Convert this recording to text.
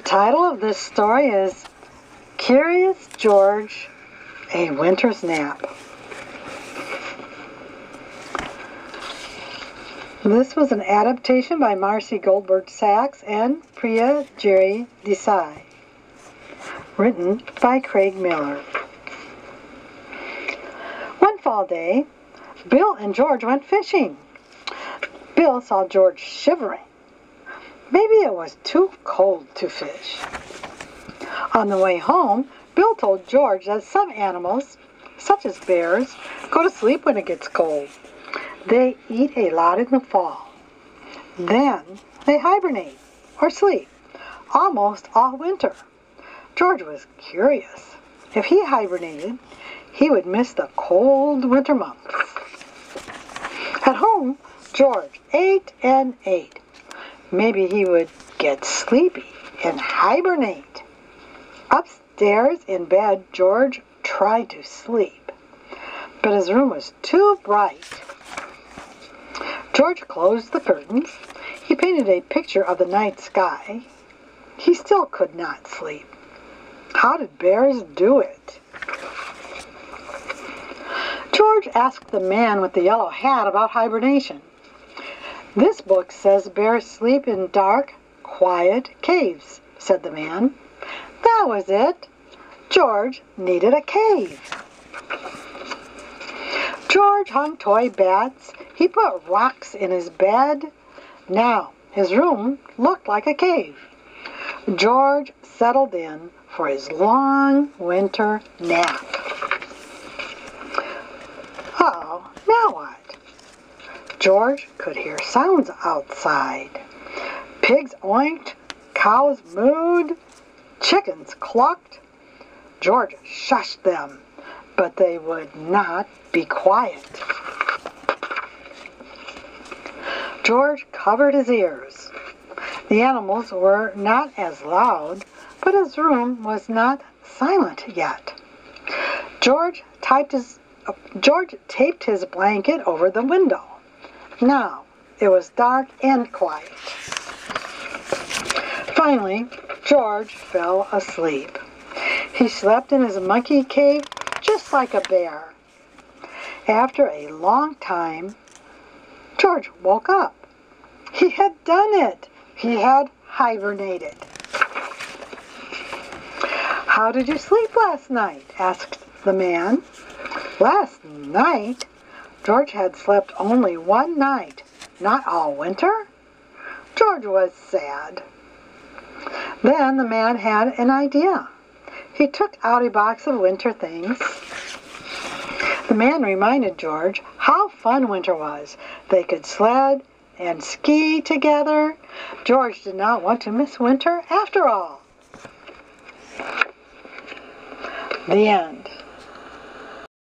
title of this story is Curious George, A Winter's Nap. This was an adaptation by Marcy Goldberg Sachs and Priya Jerry Desai. Written by Craig Miller. One fall day, Bill and George went fishing. Bill saw George shivering. Maybe it was too cold to fish. On the way home, Bill told George that some animals, such as bears, go to sleep when it gets cold. They eat a lot in the fall. Then they hibernate, or sleep, almost all winter. George was curious. If he hibernated, he would miss the cold winter months. At home, George ate and ate. Maybe he would get sleepy and hibernate. Upstairs in bed, George tried to sleep, but his room was too bright. George closed the curtains. He painted a picture of the night sky. He still could not sleep. How did bears do it? George asked the man with the yellow hat about hibernation. This book says bears sleep in dark, quiet caves, said the man. That was it. George needed a cave. George hung toy bats. He put rocks in his bed. Now his room looked like a cave. George settled in for his long winter nap. Uh-oh, now what? George could hear sounds outside. Pigs oinked, cows mooed, chickens clucked. George shushed them, but they would not be quiet. George covered his ears. The animals were not as loud, but his room was not silent yet. George taped his blanket over the window. Now it was dark and quiet. Finally, George fell asleep. He slept in his monkey cave just like a bear. After a long time, George woke up. He had done it. He had hibernated. How did you sleep last night? Asked the man. Last night? George had slept only one night, not all winter. George was sad. Then the man had an idea. He took out a box of winter things. The man reminded George how fun winter was. They could sled and ski together. George did not want to miss winter after all. The end.